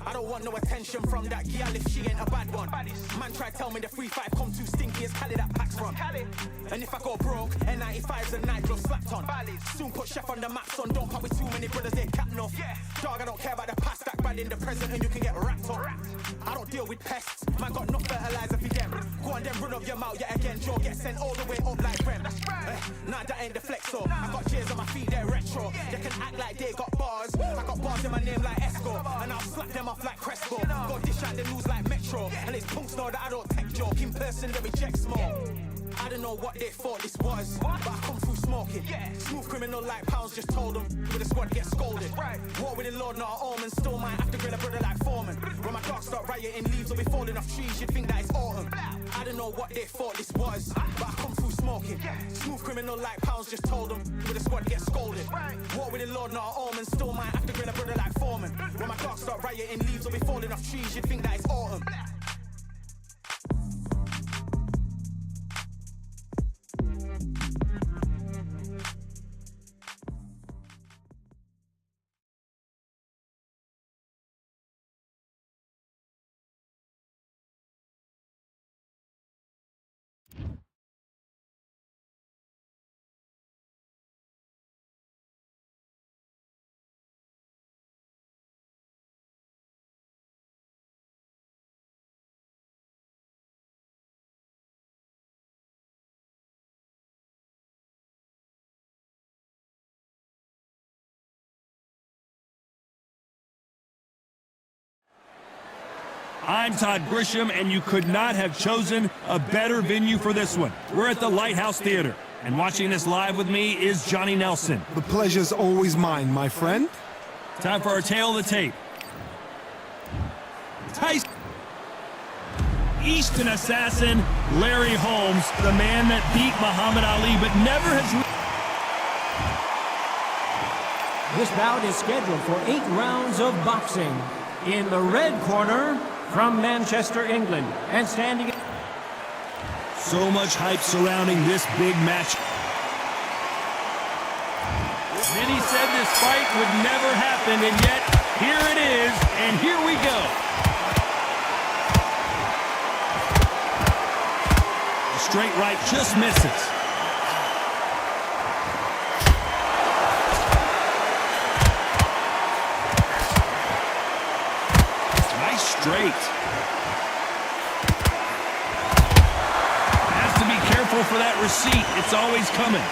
I don't want no attention from that girl if she ain't a bad one. Man try tell me the 3-5 come too stinky as Cali that packs from. And if I go broke, N95's and nitro slapped on. Soon put chef on the map, son. Don't pop with too many brothers, they cap enough. Dog, I don't care about the past, that bad in the present and you can get wrapped up. I don't deal with pests, man got no fertilizer for them. Go on then run up your mouth yet again, Joe get sent all the way up like Rem. Nah, that ain't the flex up. I got cheers on my feet, they're retro. They can act like they got bars. I got bars in my name like Esco, and I'll slap them off like Crespo. Go dish out the news like Metro, and it's punks know that I don't tech joke. In person, they reject smoke. I don't know what they thought this was, but I come through smoking. Smooth criminal like pounds, just told them. With a squad get scolded. War with the Lord, not an omen. Still might have to grill a brother like Foreman. When my dogs start rioting, leaves will be falling off trees. You'd think that it's autumn. I don't know what they thought this was, but I come through smoking. Smooth criminal like pounds, just told them. With a squad get scolded. War with the Lord, not an omen. Still might have to grill a brother like Foreman. When my dogs start rioting, leaves will be falling off trees. You'd think that it's autumn. I'm Todd Grisham, and you could not have chosen a better venue for this one. We're at the Lighthouse Theater, and watching this live with me is Johnny Nelson. The pleasure's always mine, my friend. Time for our tail of the tape. Tyson. Eastern assassin Larry Holmes, the man that beat Muhammad Ali, but never has... This bout is scheduled for 8 rounds of boxing. In the red corner, from Manchester, England, and standing... So much hype surrounding this big match. Many said this fight would never happen, and yet here it is, and here we go. The straight right just misses. Straight. Has to be careful for that receipt. It's always coming.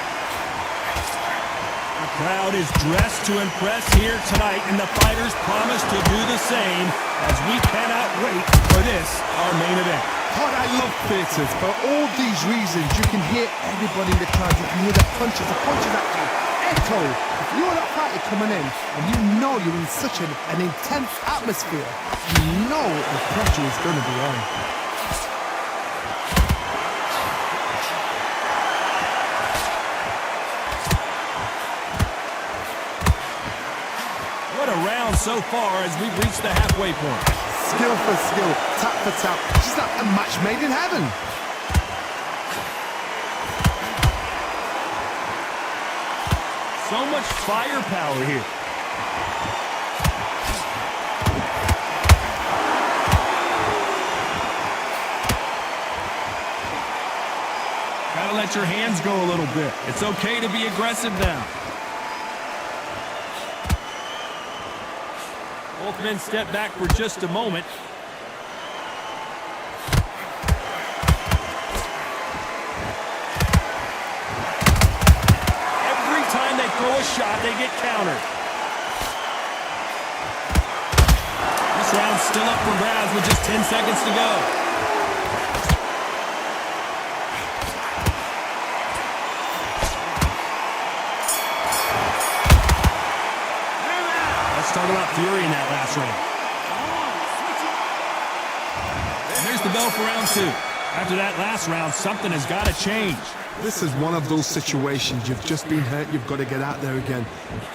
The crowd is dressed to impress here tonight, and the fighters promise to do the same as we cannot wait for this, our main event. God, I love theatres. For all these reasons, you can hear everybody in the crowd. You can hear the punches actually echo. If you're that fighter coming in and you know you're in such an intense atmosphere, you know the pressure is going to be on. What a round so far as we've reached the halfway point. Skill for skill, tap for tap, just like a match made in heaven. So much firepower here. Gotta let your hands go a little bit. It's okay to be aggressive now. Both men step back for just a moment. Every time they throw a shot, they get countered. This round's still up for grabs with just 10 seconds to go. Talk about fury in that last round. And there's the bell for round 2. After that last round, something has got to change. This is one of those situations. You've just been hurt. You've got to get out there again.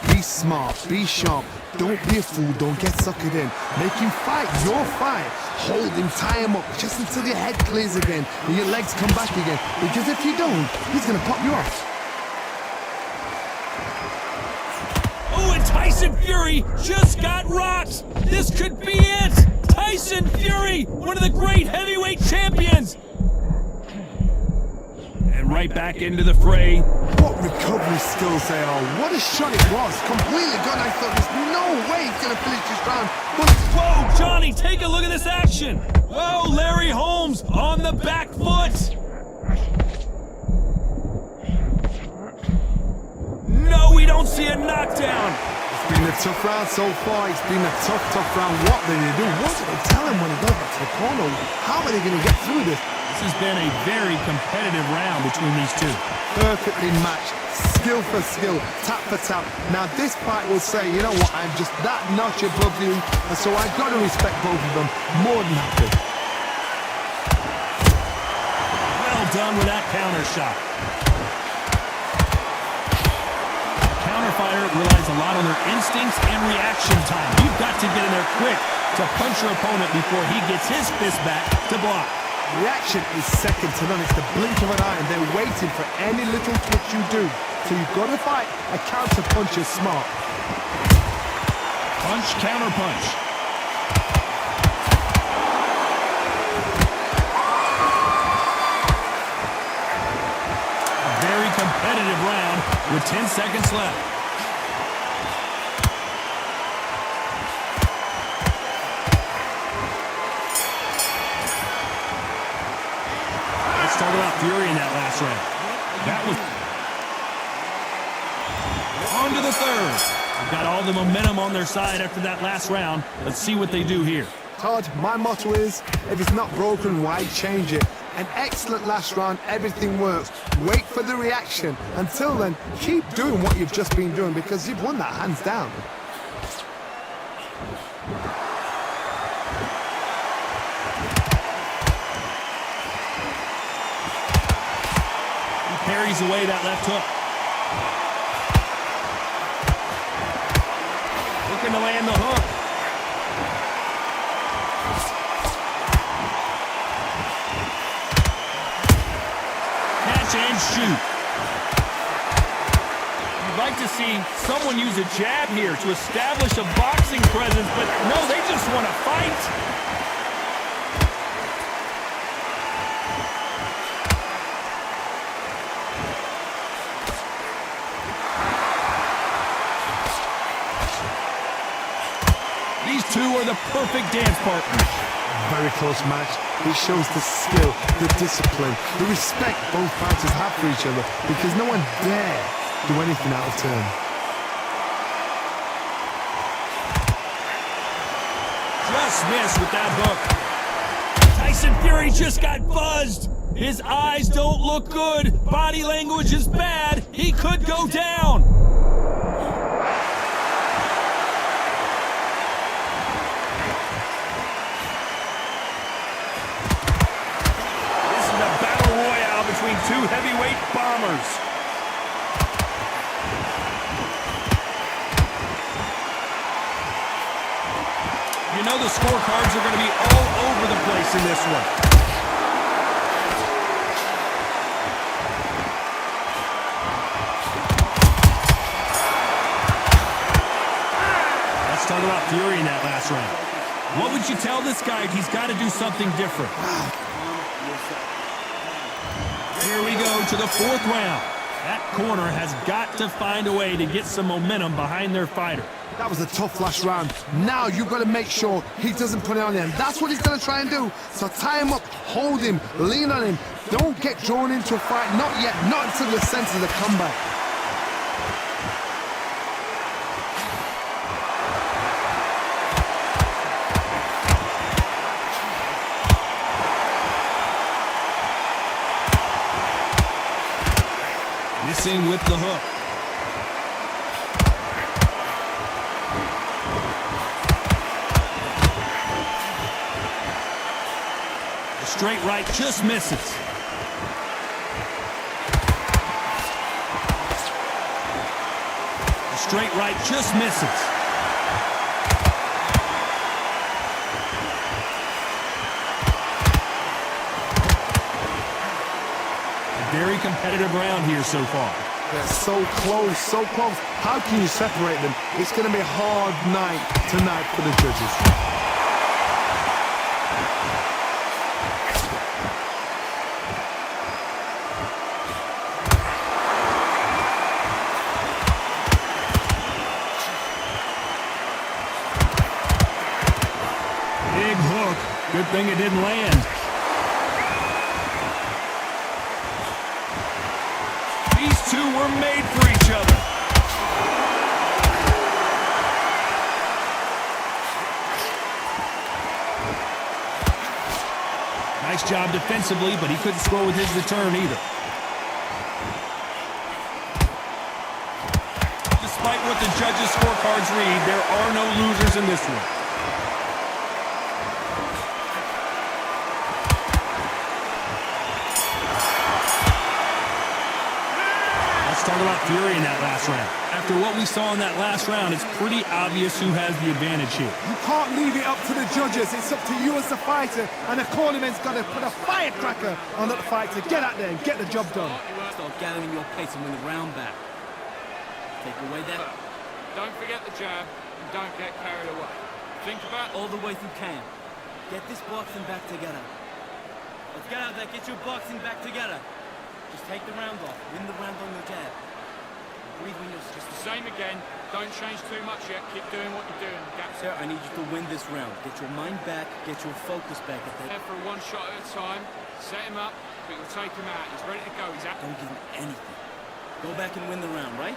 Be smart. Be sharp. Don't be a fool. Don't get suckered in. Make him fight your fight. Hold him. Tie him up just until your head clears again and your legs come back again. Because if you don't, he's going to pop you off. Oh, and Tyson Fury just got rocked. This could be it. Tyson Fury, one of the great heavyweight champions. And right back into the fray. What recovery skills they are. What a shot it was. Completely gone. I thought there's no way he's going to finish this round. But Whoa, Johnny, take a look at this action. Whoa, Larry Holmes on the back foot. No, we don't see a knockdown. it's been a tough round so far. It's been a tough round. What did they do? What did they tell him when he goes back to the corner? How are they going to get through this? This has been a very competitive round between these two. Perfectly matched, skill for skill, tap for tap. Now this fight will say, you know what, I'm just that notch above you, and so I've got to respect both of them more than happy. Well done with that counter shot. Counter fighter relies a lot on their instincts and reaction time. You've got to get in there quick to punch your opponent before he gets his fist back to block. Reaction is second to none. It's the blink of an eye, and they're waiting for any little twitch you do. So you've got to fight a counter punch is smart. Punch, counter punch. A very competitive round with 10 seconds left. Started out Fury in that last round. That was on to the third. They've got all the momentum on their side after that last round. Let's see what they do here. Todd, my motto is, if it's not broken, why change it? An excellent last round, everything works. Wait for the reaction. Until then, keep doing what you've just been doing because you've won that hands down. Parries away that left hook. Looking to land the hook. Catch and shoot. You'd like to see someone use a jab here to establish a boxing presence, but no, they just want to fight. These two are the perfect dance partners. Very close match. It shows the skill, the discipline, the respect both fighters have for each other because no one dare do anything out of turn. Just missed with that hook. Tyson Fury just got buzzed. His eyes don't look good. Body language is bad. He could go down. Between two heavyweight bombers. You know the scorecards are going to be all over the place in this one. Let's talk about Fury in that last round. What would you tell this guy? He's got to do something different. Here we go to the fourth round. That corner has got to find a way to get some momentum behind their fighter. That was a tough last round. Now you've got to make sure he doesn't put it on him. That's what he's going to try and do. So tie him up, hold him, lean on him. Don't get drawn into a fight. Not yet. Not until the sense of the comeback. Missing with the hook. The straight right just misses. straight right, just misses. Very competitive round here so far. They're so close, so close. How can you separate them? It's going to be a hard night tonight for the judges. Big hook. Good thing it didn't land. These two were made for each other. Nice job defensively, but he couldn't score with his return either. Despite what the judges' scorecards read, there are no losers in this one. Talk about fury in that last round. After what we saw in that last round, it's pretty obvious who has the advantage here. You can't leave it up to the judges. It's up to you as the fighter, and the cornerman's got to put a firecracker on that fight to get out there and get the job done. Start gathering your pace and win the round back. Take away that. Don't forget the jab and don't get carried away. Think about All the way through camp. Get this boxing back together. Let's get out there, get your boxing back together. Just take the round off. Win the round on your jab. Breathe when you're... Just the same again. Don't change too much yet. Keep doing what you're doing. Sir, I need you to win this round. Get your mind back. Get your focus back at that. For one shot at a time. Set him up, but you'll take him out. He's ready to go. He's out. Don't give him anything. Go back and win the round, right?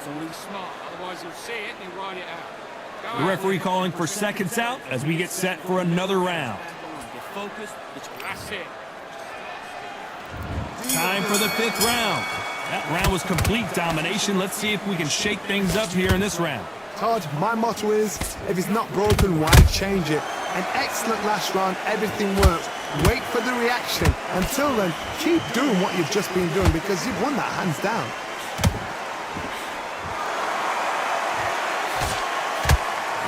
It's only Smart. Otherwise, he'll see it and he'll ride it out. Go The out. referee calling for seconds out as we get set for another round. get focused. That's it. Time for the fifth round. That round was complete domination. Let's see if we can shake things up here in this round. Todd, my motto is, if it's not broken, why change it? An excellent last round, everything works. Wait for the reaction. Until then, keep doing what you've just been doing because you've won that hands down.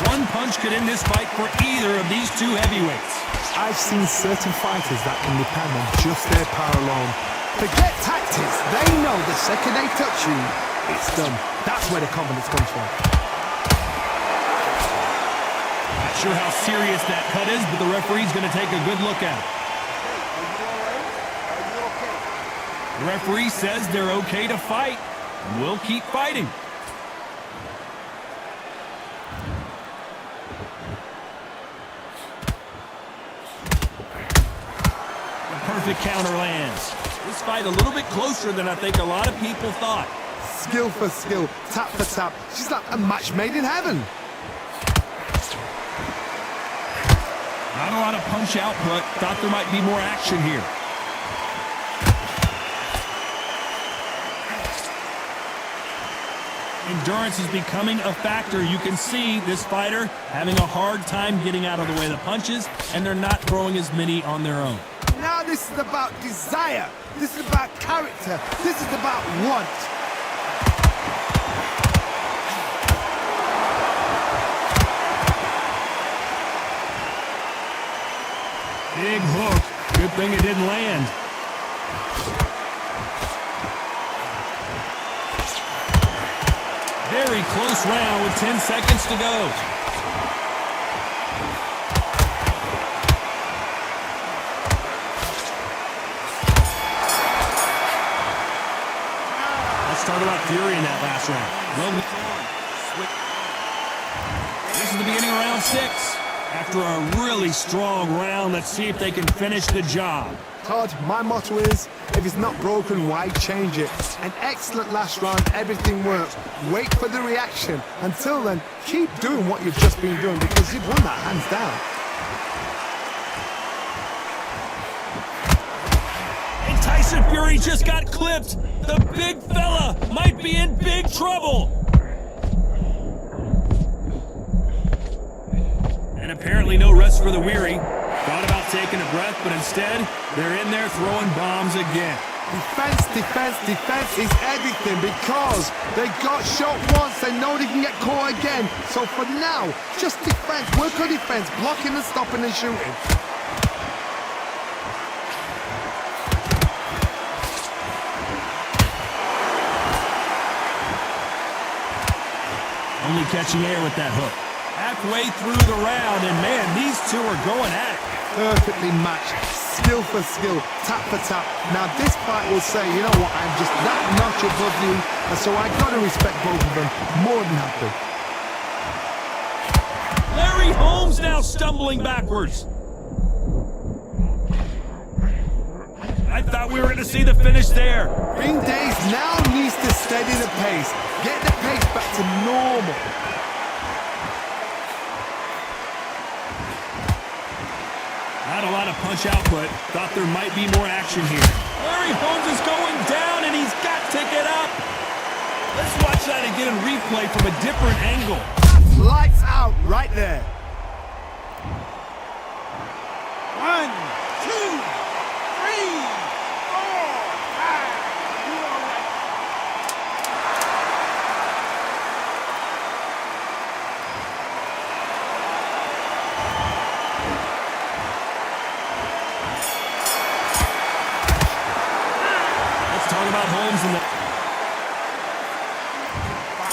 One punch could end this fight for either of these two heavyweights. I've seen certain fighters that can depend on just their power alone. Forget tactics. They know the second they touch you, it's done. That's where the confidence comes from. Not sure how serious that cut is, but the referee's going to take a good look at it. The referee says they're okay to fight, and we'll keep fighting. Perfect counter lands. This fight a little bit closer than I think a lot of people thought. Skill for skill, tap for tap. She's like a match made in heaven. Not a lot of punch output. Thought there might be more action here. Endurance is becoming a factor. You can see this fighter having a hard time getting out of the way of the punches, and they're not throwing as many on their own. Now this is about desire. This is about character. This is about want. Big hook. Good thing it didn't land. Very close round with 10 seconds to go. Let's talk about fury in that last round. Well, this is the beginning of round 6. After a really strong round, let's see if they can finish the job. Todd, my motto is, if it's not broken, why change it? An excellent last round, everything works. Wait for the reaction. Until then, keep doing what you've just been doing because you've won that hands down. And Tyson Fury just got clipped. The big fella might be in big trouble. And apparently no rest for the weary. Thought about taking a breath, but instead, they're in there throwing bombs again. Defense, defense, defense is everything because they got shot once, they know they can get caught again. So for now, just defense, work on defense, blocking and stopping and shooting. Only catching air with that hook. Halfway through the round, and man, these two are going at it. Perfectly matched, skill for skill, tap for tap. Now this fight will say, you know what, I'm just that notch above you, and so I gotta respect both of them more than happy. Larry Holmes now stumbling backwards. I thought we were going to see the finish there. Ring Days now needs to steady the pace, get the pace back to normal. Not a lot of punch output. Thought there might be more action here. Larry Holmes is going down, and he's got to get up. Let's watch that again in replay from a different angle. Lights out right there. 1, 2, 3, 4, 5. You all right? Let's talk about Holmes in the...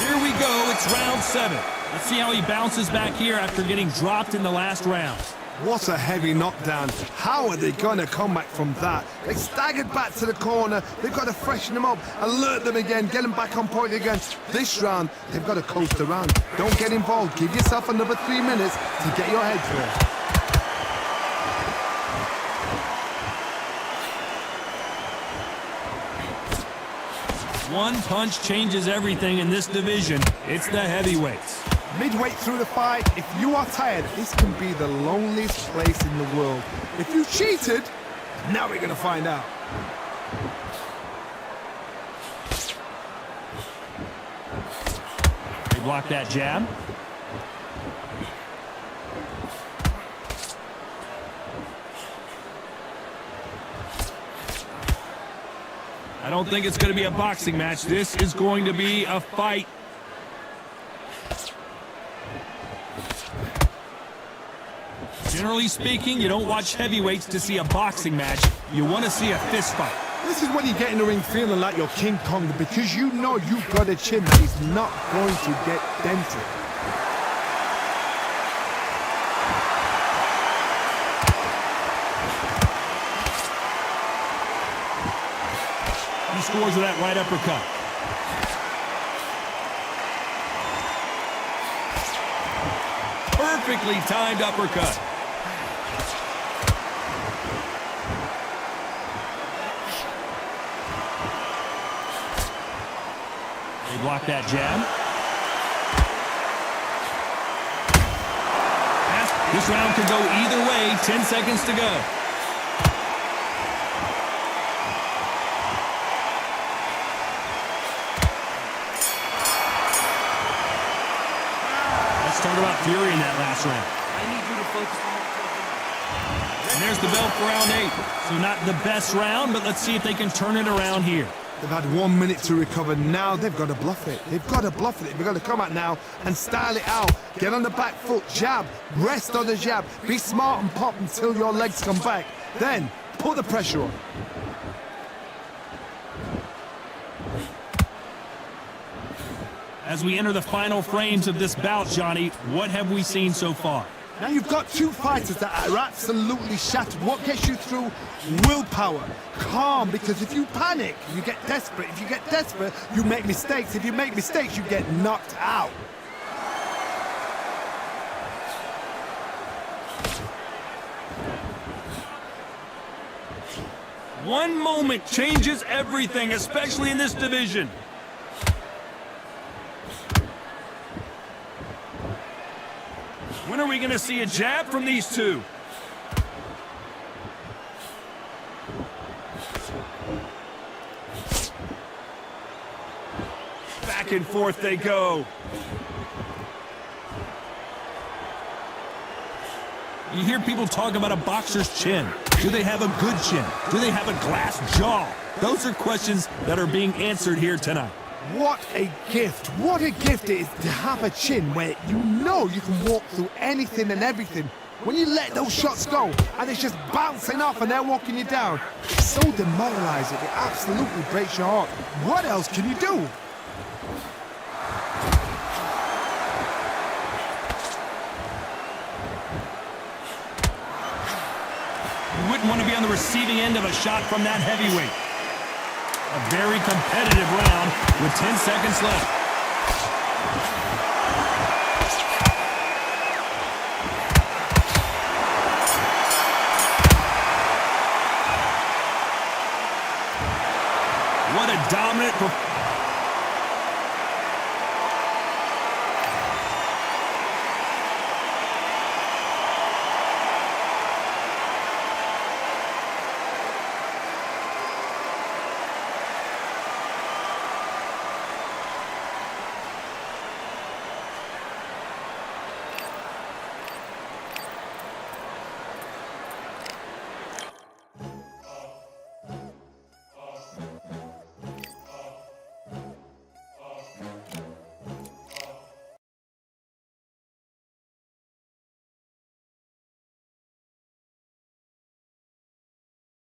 Here we go, it's round 7. Let's see how he bounces back here after getting dropped in the last round. What a heavy knockdown. How are they going to come back from that? They staggered back to the corner. They've got to freshen them up, alert them again, get them back on point again. This round, they've got to coast around. Don't get involved. Give yourself another 3 minutes to get your head clear. One punch changes everything in this division. It's the heavyweights. Midway through the fight, if you are tired, this can be the loneliest place in the world. If you cheated, now we're going to find out. They block that jab. I don't think it's going to be a boxing match. This is going to be a fight. Generally speaking, you don't watch heavyweights to see a boxing match. You want to see a fist fight. This is when you get in the ring feeling like you're King Kong because you know you've got a chin that is not going to get dented. He scores with that right uppercut. Perfectly timed uppercut. They block that jab. This round could go either way. 10 seconds to go. Let's talk about fury in that last round. I need you to focus on what And there's the bell for round 8. So not the best round, but let's see if they can turn it around here. They've had 1 minute to recover. Now they've got to bluff it. They've got to bluff it. They've got to come out now and style it out. Get on the back foot, jab, rest on the jab. Be smart and pop until your legs come back. Then put the pressure on. As we enter the final frames of this bout, Johnny, what have we seen so far? Now you've got two fighters that are absolutely shattered. What gets you through? Willpower. Calm, because if you panic, you get desperate. If you get desperate, you make mistakes. If you make mistakes, you get knocked out. One moment changes everything, especially in this division. When are we going to see a jab from these two? Back and forth they go. You hear people talk about a boxer's chin. Do they have a good chin? Do they have a glass jaw? Those are questions that are being answered here tonight. What a gift. What a gift it is to have a chin where you know you can walk through anything and everything. When you let those shots go and it's just bouncing off and they're walking you down, it's so demoralizing. It absolutely breaks your heart. What else can you do? You wouldn't want to be on the receiving end of a shot from that heavyweight. A very competitive round with 10 seconds left.